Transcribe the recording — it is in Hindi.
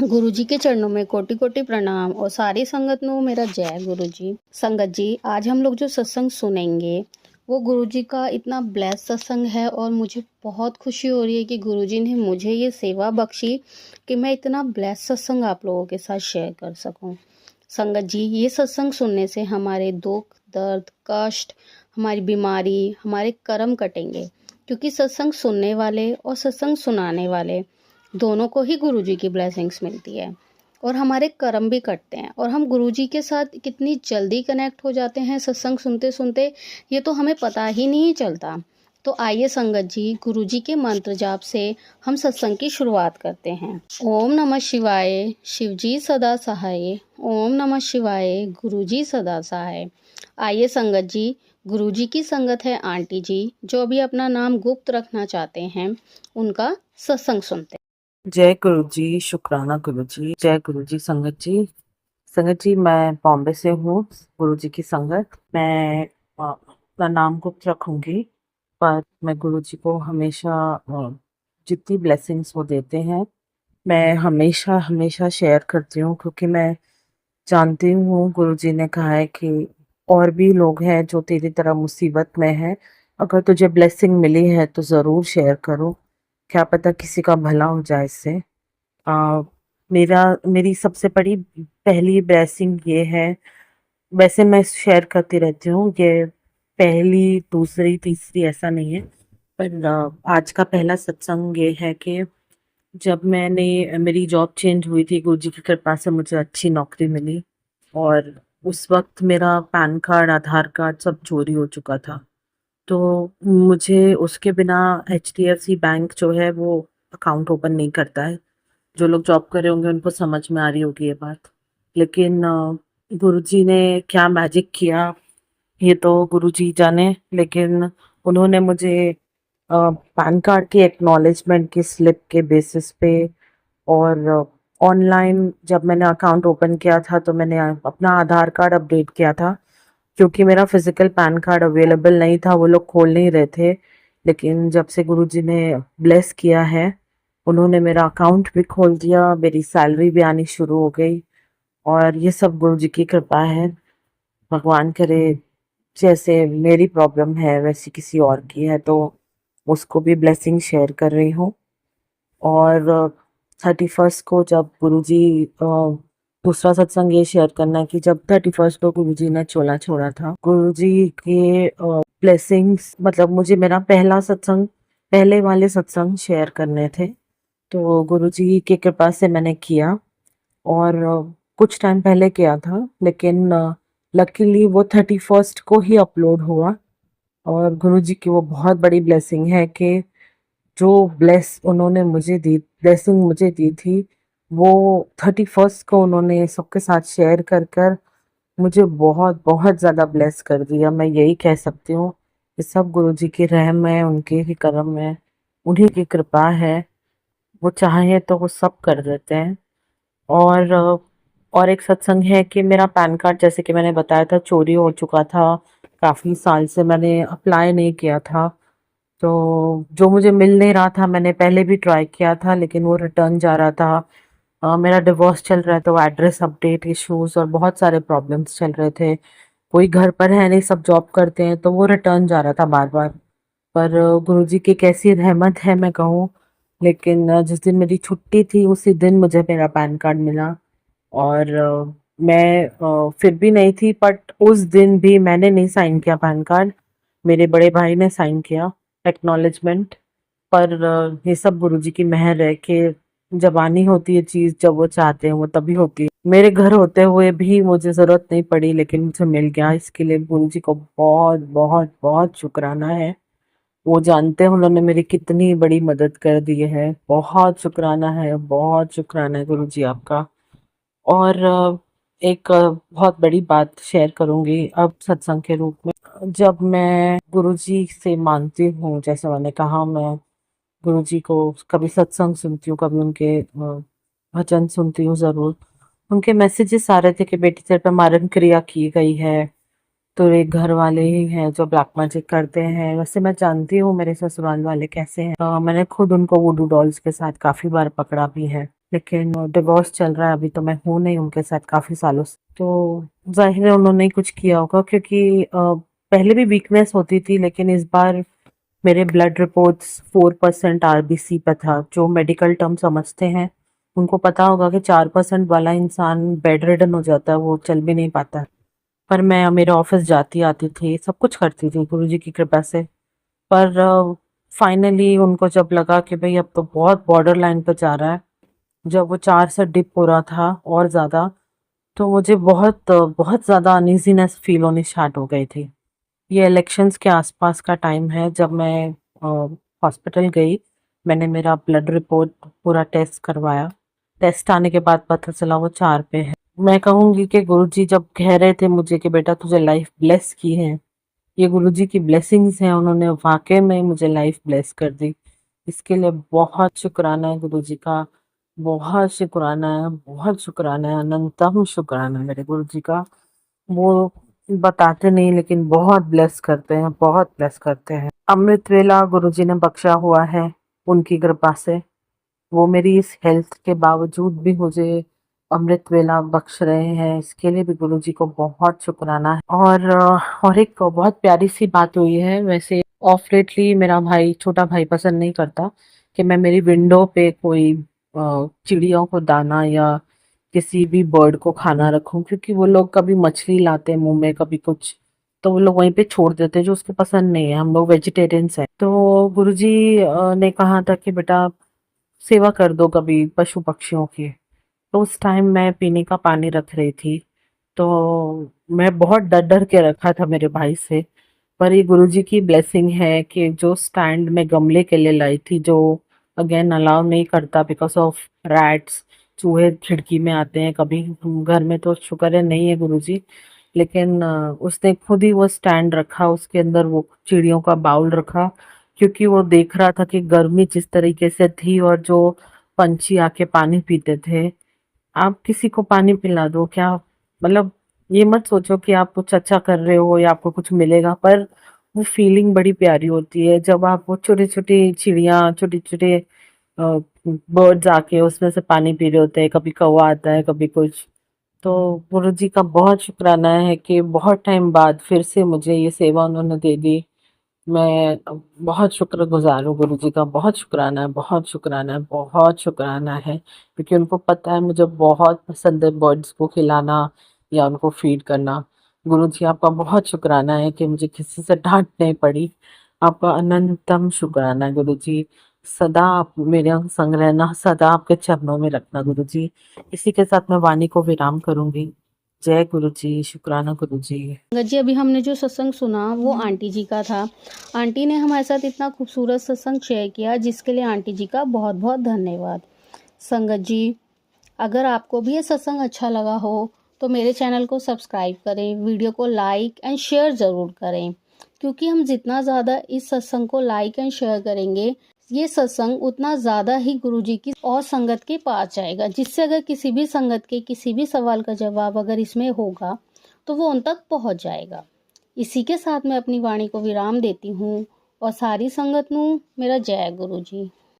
गुरुजी के चरणों में कोटि कोटि प्रणाम और सारी संगत नो मेरा जय गुरुजी। संगत जी, आज हम लोग जो सत्संग सुनेंगे वो गुरुजी का इतना ब्लेस सत्संग है और मुझे बहुत खुशी हो रही है कि गुरुजी ने मुझे ये सेवा बख्शी कि मैं इतना ब्लेस सत्संग आप लोगों के साथ शेयर कर सकूं। संगत जी, ये सत्संग सुनने से हमारे दुख दर्द कष्ट, हमारी बीमारी, हमारे कर्म कटेंगे, क्योंकि सत्संग सुनने वाले और सत्संग सुनाने वाले दोनों को ही गुरुजी की ब्लेसिंग्स मिलती है और हमारे कर्म भी कटते हैं और हम गुरुजी के साथ कितनी जल्दी कनेक्ट हो जाते हैं सत्संग सुनते सुनते, ये तो हमें पता ही नहीं चलता। तो आइए संगत जी, गुरुजी के मंत्र जाप से हम सत्संग की शुरुआत करते हैं। ओम नमः शिवाय, शिवजी सदा सहाय। ओम नमः शिवाय, गुरुजी सदा सहाय। आइए संगत जी, गुरुजी की संगत है आंटी जी, जो अभी अपना नाम गुप्त रखना चाहते हैं, उनका सत्संग सुनते हैं। जय गुरु जी, शुक्राना गुरु जी, जय गुरु जी। संगत जी, संगत जी, मैं बॉम्बे से हूँ। गुरु जी की संगत, मैं अपना नाम गुप्त रखूंगी, पर मैं गुरु जी को हमेशा जितनी ब्लेसिंग्स वो देते हैं मैं हमेशा हमेशा शेयर करती हूँ, क्योंकि मैं जानती हूँ गुरु जी ने कहा है कि और भी लोग हैं जो तेरी तरह मुसीबत में हैं। अगर तुझे ब्लेसिंग मिली है तो ज़रूर शेयर करो, क्या पता किसी का भला हो जाए इससे। अ, मेरी सबसे बड़ी पहली ब्लेसिंग ये है, वैसे मैं शेयर करती रहती हूँ, ये पहली दूसरी तीसरी ऐसा नहीं है, पर आज का पहला सत्संग ये है कि जब मैंने मेरी जॉब चेंज हुई थी, गुरुजी की कृपा से मुझे अच्छी नौकरी मिली और उस वक्त मेरा पैन कार्ड, आधार कार्ड सब चोरी हो चुका था। तो मुझे उसके बिना एचडीएफसी बैंक जो है वो अकाउंट ओपन नहीं करता है। जो लोग जॉब कर रहे होंगे उनको समझ में आ रही होगी ये बात। लेकिन गुरुजी ने क्या मैजिक किया ये तो गुरुजी जाने, लेकिन उन्होंने मुझे पैन कार्ड की एक्नॉलेजमेंट की स्लिप के बेसिस पे और ऑनलाइन जब मैंने अकाउंट ओपन किया था तो मैंने अपना आधार कार्ड अपडेट किया था, क्योंकि मेरा फिजिकल पैन कार्ड अवेलेबल नहीं था, वो लोग खोल नहीं रहे थे। लेकिन जब से गुरुजी ने ब्लेस किया है, उन्होंने मेरा अकाउंट भी खोल दिया, मेरी सैलरी भी आनी शुरू हो गई और ये सब गुरुजी की कृपा है। भगवान करे जैसे मेरी प्रॉब्लम है वैसी किसी और की है तो उसको भी ब्लेसिंग शेयर कर रही हूँ। और 31st को जब गुरुजी दूसरा सत्संग ये शेयर करना है कि जब 31st को गुरुजी ने चोला छोड़ा था, गुरुजी के ब्लेसिंग्स, मतलब मुझे मेरा पहला सत्संग, पहले वाले सत्संग शेयर करने थे, तो गुरुजी की कृपा से मैंने किया और कुछ टाइम पहले किया था, लेकिन लकीली वो 31st को ही अपलोड हुआ। और गुरुजी की वो बहुत बड़ी ब्लेसिंग है कि जो ब्लेसिंग मुझे दी थी, वो 31st को उन्होंने सबके साथ शेयर कर कर मुझे बहुत बहुत ज़्यादा ब्लेस कर दिया। मैं यही कह सकती हूँ कि सब गुरुजी की रहम है, उनके ही करम है, उन्हीं की कृपा है। वो चाहे तो वो सब कर देते हैं। और और एक सत्संग है कि मेरा पैन कार्ड, जैसे कि मैंने बताया था, चोरी हो चुका था। काफ़ी साल से मैंने अप्लाई नहीं किया था, तो जो मुझे मिल नहीं रहा था, मैंने पहले भी ट्राई किया था लेकिन वो रिटर्न जा रहा था। मेरा डिवोर्स चल रहा है तो एड्रेस अपडेट इश्यूज और बहुत सारे प्रॉब्लम्स चल रहे थे। कोई घर पर है नहीं, सब जॉब करते हैं, तो वो रिटर्न जा रहा था बार बार। पर गुरुजी की कैसी रहमत है मैं कहूँ। लेकिन जिस दिन मेरी छुट्टी थी उसी दिन मुझे मेरा पैन कार्ड मिला और मैं फिर भी नहीं थी, बट उस दिन भी मैंने नहीं साइन किया पैन कार्ड, मेरे बड़े भाई ने साइन किया एक्नॉलेजमेंट। पर ये सब गुरुजी की मेहर है कि जब आनी होती है चीज, जब वो चाहते हैं वो तभी होती है। मेरे घर होते हुए भी मुझे जरूरत नहीं पड़ी लेकिन मुझे मिल गया, इसके लिए गुरुजी को बहुत बहुत बहुत शुक्राना है। वो जानते हैं उन्होंने मेरी कितनी बड़ी मदद कर दी है। बहुत शुक्राना है, बहुत शुक्राना है गुरुजी आपका। और एक बहुत बड़ी बात शेयर करूंगी अब सत्संग के रूप में। जब मैं गुरुजी से मांगती हूँ, जैसे मैंने कहा, मैं गुरुजी को कभी सत्संग सुनती हूँ, कभी उनके भजन सुनती हूँ जरूर। उनके मैसेजेस आ रहे थे कि बेटी तेरे पे मारण क्रिया की गई है, तो एक घर वाले ही हैं जो ब्लैक मैजिक करते हैं। वैसे मैं जानती हूँ मेरे ससुराल वाले कैसे हैं, मैंने खुद उनको वुडू डॉल्स के साथ काफी बार पकड़ा भी है। लेकिन डिवोर्स चल रहा है अभी, तो मैं हूँ नहीं उनके साथ काफ़ी सालों से। तो ज़ाहिर है उन्होंने ही कुछ किया होगा, क्योंकि पहले भी वीकनेस होती थी, लेकिन इस बार मेरे ब्लड रिपोर्ट्स 4% आरबीसी पे था। जो मेडिकल टर्म समझते हैं उनको पता होगा कि 4% वाला इंसान बेड रिडन हो जाता है, वो चल भी नहीं पाता है। पर मैं मेरे ऑफिस जाती आती थी, सब कुछ करती थी गुरुजी की कृपा से। पर फाइनली उनको जब लगा कि भाई अब तो बहुत बॉर्डर लाइन पर जा रहा है, जब वो 4 से डिप हो रहा था और ज़्यादा, तो मुझे बहुत ज़्यादा अनईज़ीनेस फ़ील होनी स्टार्ट हो गई थी। ये इलेक्शंस के आसपास का टाइम है, जब मैं हॉस्पिटल गई, मैंने मेरा ब्लड रिपोर्ट पूरा टेस्ट करवाया। टेस्ट आने के बाद पता चला वो 4 पे है। मैं कहूँगी कि गुरुजी जब कह रहे थे मुझे कि बेटा तुझे लाइफ ब्लेस की है, ये गुरुजी की ब्लेसिंग्स हैं, उन्होंने वाक़ई में मुझे लाइफ ब्लेस कर दी। इसके लिए बहुत शुक्राना है गुरुजी का, बहुत शुक्राना है, अनंतम शुक्राना है मेरे गुरुजी का। वो बताते नहीं, लेकिन बहुत ब्लेस करते हैं, बहुत ब्लेस करते हैं। अमृत वेला गुरुजी ने बख्शा हुआ है उनकी कृपा से। वो मेरी इस हेल्थ के बावजूद भी मुझे अमृत वेला बख्श रहे हैं, इसके लिए भी गुरुजी को बहुत शुक्राना है। और एक बहुत प्यारी सी बात हुई है, वैसे ऑफ लेटली मेरा भाई, छोटा भाई पसंद नहीं करता कि मैं मेरी विंडो पे कोई चिड़ियों को दाना या किसी भी बर्ड को खाना रखूं, क्योंकि वो लोग कभी मछली लाते हैं मुंह में, कभी कुछ, तो वो लोग वहीं पे छोड़ देते हैं, जो उसको पसंद नहीं है। हम लोग वेजिटेरियंस हैं, तो गुरुजी ने कहा था कि बेटा सेवा कर दो कभी पशु पक्षियों की। तो उस टाइम मैं पीने का पानी रख रही थी, तो मैं बहुत डर डर के रखा था मेरे भाई से। पर ये गुरुजी की ब्लेसिंग है कि जो स्टैंड में गमले के लिए लाई थी, जो अगेन अलाउ नहीं करता बिकॉज ऑफ रैट्स, चूहे खिड़की में आते हैं कभी, घर में तो शुक्र है नहीं है गुरुजी, लेकिन उसने खुद ही वो स्टैंड रखा, उसके अंदर वो चिड़ियों का बाउल रखा, क्योंकि वो देख रहा था कि गर्मी जिस तरीके से थी और जो पंछी आके पानी पीते थे। आप किसी को पानी पिला दो क्या, मतलब ये मत सोचो कि आप कुछ अच्छा कर रहे हो या आपको कुछ मिलेगा, पर वो फीलिंग बड़ी प्यारी होती है जब आप वो छोटे छोटे चिड़िया, छोटे छोटे बर्ड्स आके उसमें से पानी पी रहे होते हैं, कभी कौवा आता है, कभी कुछ। तो गुरु जी का बहुत शुक्राना है कि बहुत टाइम बाद फिर से मुझे ये सेवा उन्होंने दे दी। मैं बहुत शुक्रगुज़ार हूँ गुरुजी का, बहुत शुक्राना है, बहुत शुक्राना है, बहुत शुक्राना है, क्योंकि उनको पता है मुझे बहुत पसंद है बर्ड्स को खिलाना या उनको फीड करना। गुरुजी आपका बहुत शुक्राना है कि मुझे किसी से डाँट नहीं पड़ी। आपका अनंतम शुक्राना है गुरुजी। सदा आप मेरे संग रहना, सदा आपके चरणों में रखना गुरुजी। इसी के साथ मैं वाणी को विराम करूँगी। जय गुरुजी, शुक्राना गुरुजी। संगत जी, अभी हमने जो सत्संग सुना वो आंटी जी का था। आंटी ने हमारे साथ इतना खूबसूरत सत्संग शेयर किया, जिसके लिए आंटी जी का बहुत बहुत धन्यवाद। संगत जी, अगर आपको भी ये सत्संग अच्छा लगा हो तो मेरे चैनल को सब्सक्राइब करें, वीडियो को लाइक एंड शेयर ज़रूर करें, क्योंकि हम जितना ज़्यादा इस सत्संग को लाइक एंड शेयर करेंगे, ये सत्संग उतना ज़्यादा ही गुरुजी की और संगत के पास जाएगा, जिससे अगर किसी भी संगत के किसी भी सवाल का जवाब अगर इसमें होगा तो वो उन तक पहुंच जाएगा। इसी के साथ मैं अपनी वाणी को विराम देती हूँ और सारी संगत नू मेरा जय गुरु जी।